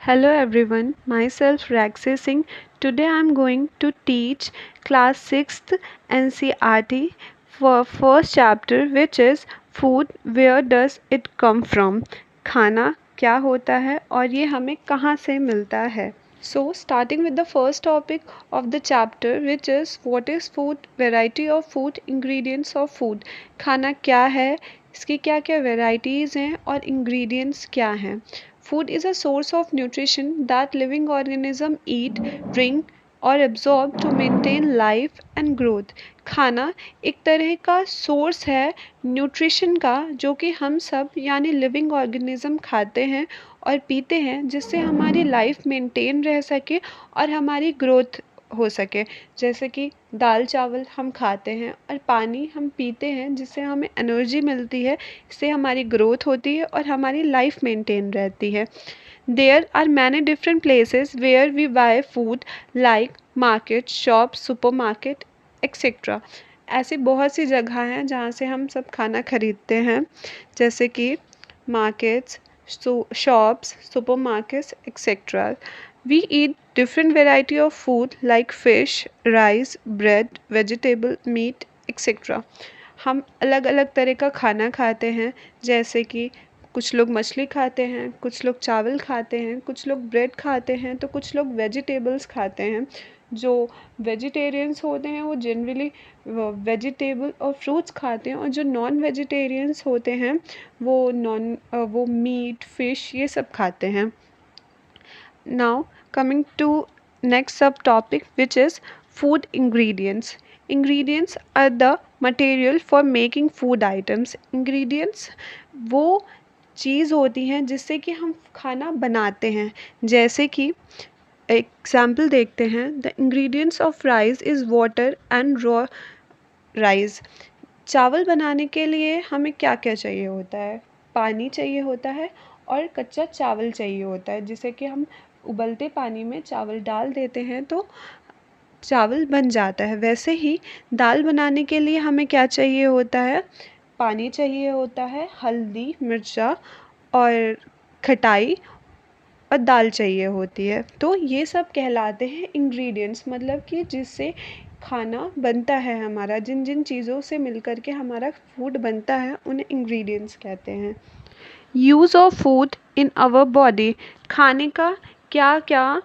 Hello everyone, myself Raxi Singh. Today I am going to teach class 6th NCRT for first chapter which is food where does it come from? खाना क्या होता है और ये हमें कहाँ से मिलता है? So starting with the first topic of the chapter which is what is food, variety of food, ingredients of food. खाना क्या है, इसकी क्या क्या varieties हैं और ingredients क्या हैं. Food is a source of nutrition that living organism eat, drink और absorb to maintain life and growth. खाना एक तरह का सोर्स है न्यूट्रिशन का जो कि हम सब यानी लिविंग ऑर्गेनिज्म खाते हैं और पीते हैं जिससे हमारी लाइफ मेंटेन रह सके और हमारी ग्रोथ हो सके. जैसे कि दाल चावल हम खाते हैं और पानी हम पीते हैं जिससे हमें एनर्जी मिलती है, इससे हमारी ग्रोथ होती है और हमारी लाइफ मेंटेन रहती है. There are many different places where we buy food like market, shop, super market etcetera. ऐसी बहुत सी जगह हैं जहाँ से हम सब खाना खरीदते हैं जैसे कि markets, shops, supermarkets, etc. We eat different variety of food like fish, rice, bread, vegetable, meat, etc. हम अलग अलग तरह का खाना खाते हैं जैसे कि कुछ लोग मछली खाते हैं, कुछ लोग चावल खाते हैं, कुछ लोग ब्रेड खाते हैं तो कुछ लोग वेजिटेबल्स खाते हैं. जो वेजिटेरियंस होते हैं वो जनरली वेजिटेबल और फ्रूट्स खाते हैं और जो नॉन वेजिटेरियंस होते हैं वो मीट, फिश ये सब खाते हैं. Now coming to next subtopic which is food ingredients. Ingredients are the material for making food items. Ingredients वो चीज़ होती हैं जिससे कि हम खाना बनाते हैं. जैसे कि एग्जाम्पल देखते हैं. The ingredients of rice is water and raw rice. चावल बनाने के लिए हमें क्या क्या चाहिए होता है? पानी चाहिए होता है और कच्चा चावल चाहिए होता है जिसे कि हम उबलते पानी में चावल डाल देते हैं तो चावल बन जाता है. वैसे ही दाल बनाने के लिए हमें क्या चाहिए होता है? पानी चाहिए होता है, हल्दी, मिर्चा और खटाई और दाल चाहिए होती है. तो ये सब कहलाते हैं इंग्रेडिएंट्स, मतलब कि जिससे खाना बनता है हमारा. जिन जिन चीज़ों से मिलकर के हमारा फूड बनता है उन्हें इंग्रेडिएंट्स कहते हैं. Use of food in our body. खाने का क्या क्या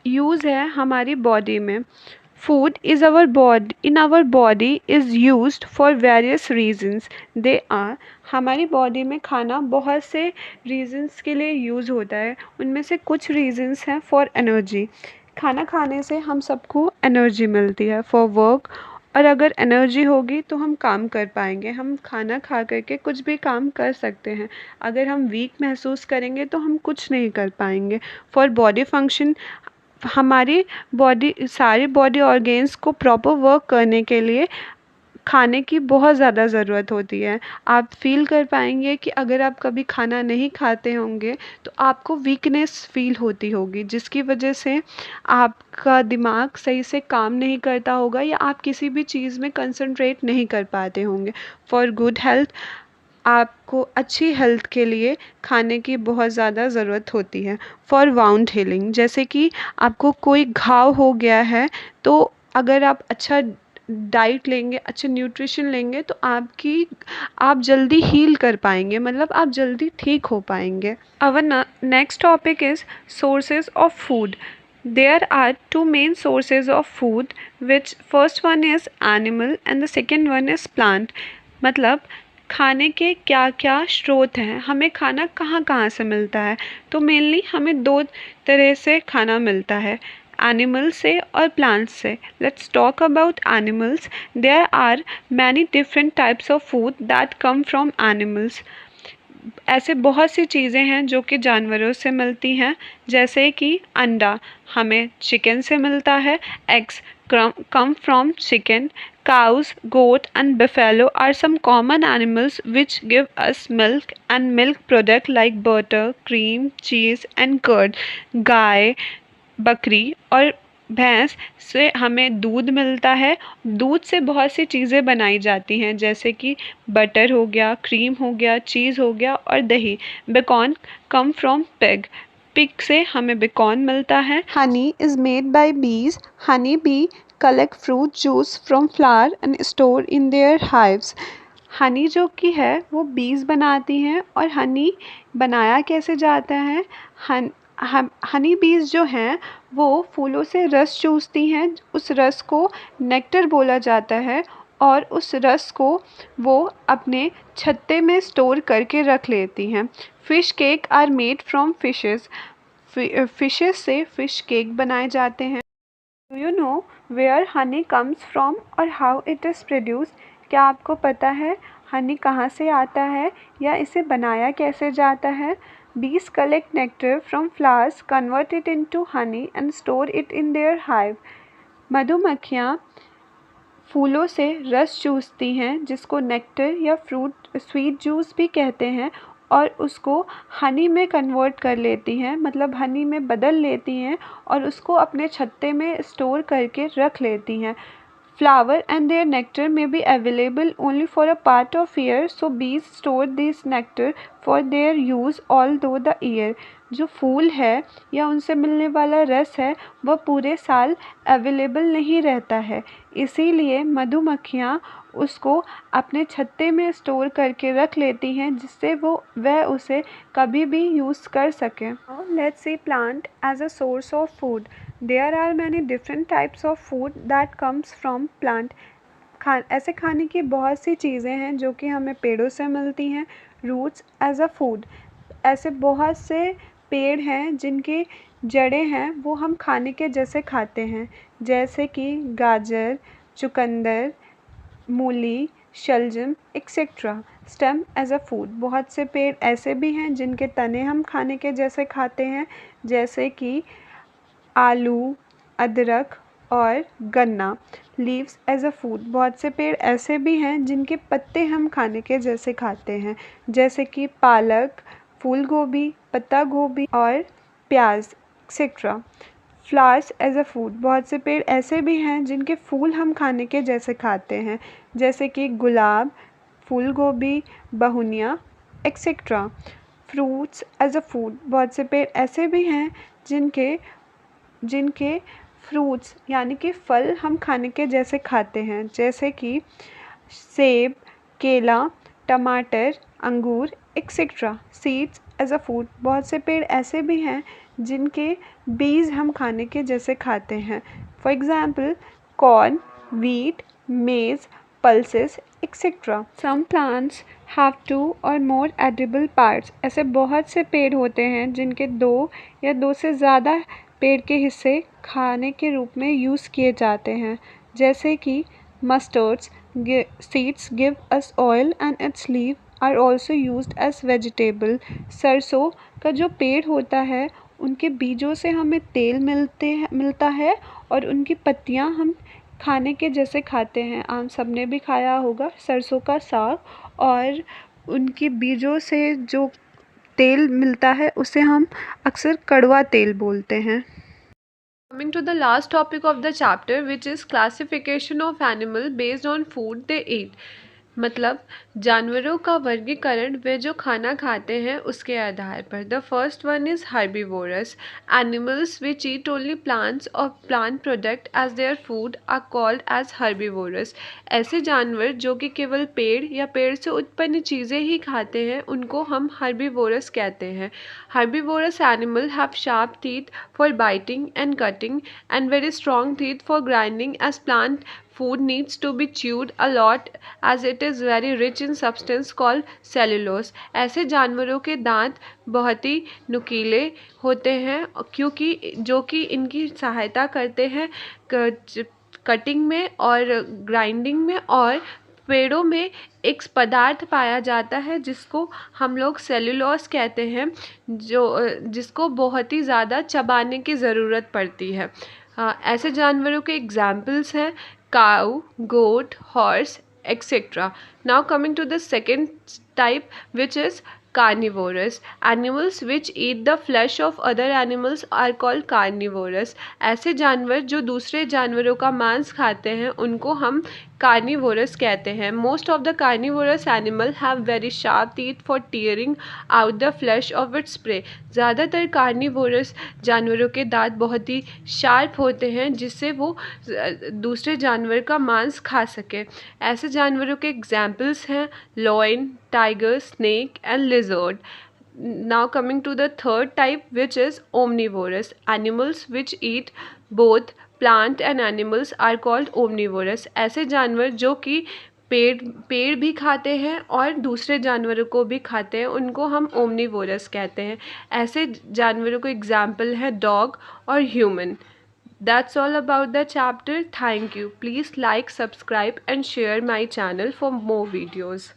यूज़ है हमारी बॉडी में. Food is our body in our body is used for various reasons. They are. हमारी बॉडी में खाना बहुत से रीजंस के लिए यूज़ होता है. उनमें से कुछ रीजंस हैं फॉर एनर्जी. खाना खाने से हम सबको एनर्जी मिलती है फॉर वर्क. और अगर एनर्जी होगी तो हम काम कर पाएंगे. हम खाना खा करके कुछ भी काम कर सकते हैं. अगर हम वीक महसूस करेंगे तो हम कुछ नहीं कर पाएंगे. For body function. हमारी बॉडी सारे बॉडी ऑर्गेन्स को प्रॉपर वर्क करने के लिए खाने की बहुत ज़्यादा ज़रूरत होती है. आप फील कर पाएंगे कि अगर आप कभी खाना नहीं खाते होंगे तो आपको वीकनेस फील होती होगी जिसकी वजह से आपका दिमाग सही से काम नहीं करता होगा या आप किसी भी चीज़ में कंसंट्रेट नहीं कर पाते होंगे. For good health. आपको अच्छी हेल्थ के लिए खाने की बहुत ज़्यादा ज़रूरत होती है. For wound healing. जैसे कि आपको कोई घाव हो गया है तो अगर आप अच्छा डाइट लेंगे, अच्छे न्यूट्रिशन लेंगे तो आप जल्दी हील कर पाएंगे, मतलब आप जल्दी ठीक हो पाएंगे. Our next topic is sources of food. There are two main sources of food, which first one is animal and the second one is plant. मतलब खाने के क्या क्या स्रोत हैं, हमें खाना कहाँ कहाँ से मिलता है. तो मेनली हमें दो तरह से खाना मिलता है, एनिमल से और प्लांट्स से. Let's talk about animals. There are many different types of food that come from animals. ऐसे बहुत सी चीज़ें हैं जो कि जानवरों से मिलती हैं. जैसे कि अंडा हमें चिकन से मिलता है. Eggs come from chicken. Cows, goat and buffalo are some common animals which give us milk and milk product like butter, cream, cheese and curd. गाय, बकरी और भैंस से हमें दूध मिलता है. दूध से बहुत सी चीज़ें बनाई जाती हैं जैसे कि बटर हो गया, क्रीम हो गया, चीज़ हो गया और दही. Bacon come from pig. Pig से हमें बेकॉन मिलता है। हनी इज मेड बाय बीज। Honey bee collect fruit juice from flower and store in their hives. Honey जो कि है वो बीज बनाती हैं, और हनी बनाया कैसे जाता है, हनी बीज जो हैं वो फूलों से रस चूसती हैं, उस रस को नेक्टर बोला जाता है, और उस रस को वो अपने छत्ते में स्टोर करके रख लेती हैं। Fish cake are made from fishes. Fishes से फ़िश केक बनाए जाते हैं। Do you know where honey comes from और हाउ इट इज़ प्रोड्यूस्ड? क्या आपको पता है हनी कहाँ से आता है या इसे बनाया कैसे जाता है? बीज collect nectar from flowers, convert it into honey and store it in their hive. मधुमक्खियाँ फूलों से रस चूसती हैं, जिसको नेक्टर या फ्रूट स्वीट जूस भी कहते हैं, और उसको हनी में कन्वर्ट कर लेती हैं, मतलब हनी में बदल लेती हैं, और उसको अपने छत्ते में स्टोर करके रख लेती हैं। Flower and their nectar may be available only for a part of year, so bees store this nectar for their use all through the year. जो फूल है या उनसे मिलने वाला रस है वह पूरे साल अवेलेबल नहीं रहता है, इसीलिए मधुमक्खियाँ उसको अपने छत्ते में स्टोर करके रख लेती हैं, जिससे वह उसे कभी भी यूज़ कर सकें। Let's see plant as a source of food. There are many different types of food that comes from plant. ऐसे खाने की बहुत सी चीज़ें हैं जो कि हमें पेड़ों से मिलती हैं। रूट्स एज अ फूड, ऐसे बहुत से पेड़ हैं जिनकी जड़ें हैं वो हम खाने के जैसे खाते हैं, जैसे कि गाजर, चुकंदर, मूली, शलजम etcetera. Stem as a food, बहुत से पेड़ ऐसे भी हैं जिनके तने हम खाने के जैसे खाते हैं, जैसे कि आलू, अदरक और गन्ना। लीव्स एज अ फूड, बहुत से पेड़ ऐसे भी हैं जिनके पत्ते हम खाने के जैसे खाते हैं, जैसे कि पालक, फूल गोभी, पत्ता गोभी और प्याज etcetera. Flowers as a food, बहुत से पेड़ ऐसे भी हैं जिनके फूल हम खाने के जैसे खाते हैं, जैसे कि गुलाब, फूल गोभी, बहुनिया etcetera. Fruits as a food, बहुत से पेड़ ऐसे भी हैं जिनके जिनके फ्रूट्स यानी कि फल हम खाने के जैसे खाते हैं, जैसे कि सेब, केला, टमाटर, अंगूर etcetera. Seeds as a food, बहुत से पेड़ ऐसे भी हैं जिनके बीज हम खाने के जैसे खाते हैं, for example corn, wheat, maize, pulses etcetera. Some plants have 2 और मोर एडिबल पार्ट्स, ऐसे बहुत से पेड़ होते हैं जिनके 2 या 2 से ज़्यादा पेड़ के हिस्से खाने के रूप में यूज़ किए जाते हैं, जैसे कि mustards seeds give us oil and its leaf are also used as vegetable। सरसों का जो पेड़ होता है उनके बीजों से हमें तेल मिलता है, और उनकी पत्तियां हम खाने के जैसे खाते हैं। आम सब ने भी खाया होगा सरसों का साग, और उनकी बीजों से जो तेल मिलता है उसे हम अक्सर कड़वा तेल बोलते हैं। Coming to the last topic of the chapter, which is classification of animal based on food they eat। मतलब जानवरों का वर्गीकरण वे जो खाना खाते हैं उसके आधार पर। The first one is herbivorous. Animals which eat only plants और plant product as their food are called as herbivorous. ऐसे जानवर जो कि केवल पेड़ या पेड़ से उत्पन्न चीज़ें ही खाते हैं उनको हम हर्बीवोरस कहते हैं। Herbivorous animal have sharp teeth for biting and cutting and very strong teeth for grinding, as plant food needs to be chewed a lot as it is very rich in substance called cellulose। ऐसे जानवरों के दांत बहुत ही नुकीले होते हैं क्योंकि जो कि इनकी सहायता करते हैं कटिंग में और ग्राइंडिंग में। और पेड़ों में एक पदार्थ पाया जाता है जिसको हम लोग सेल्यूलोज कहते हैं, जिसको बहुत ही ज़्यादा चबाने की ज़रूरत पड़ती है। ऐसे जानवरों के एग्जाम्पल्स हैं cow, goat, horse etcetera. Now coming to the second type which is carnivorous. Animals which eat the flesh of other animals are called carnivorous. ऐसे जानवर जो दूसरे जानवरों का मांस खाते हैं उनको हम carnivorous कहते हैं. Most of the carnivorous animal have very sharp teeth for tearing out the flesh of its prey. ज़्यादातर carnivorous जानवरों के दांत बहुत ही शार्प होते हैं जिससे वो दूसरे जानवर का मांस खा सके. ऐसे जानवरों के एग्जाम्पल्स हैं lion, tiger, snake and lizard. Now coming to the third type, which is omnivorous. Animals which eat both plant and animals are called omnivorous. ऐसे जानवर जो कि पेड़ भी खाते हैं और दूसरे जानवरों को भी खाते हैं उनको हम ओमनीवोरस कहते हैं. ऐसे जानवरों को एग्जाम्पल है डॉग और human. That's all about the chapter. Thank you. Please like, subscribe and share my channel for more videos.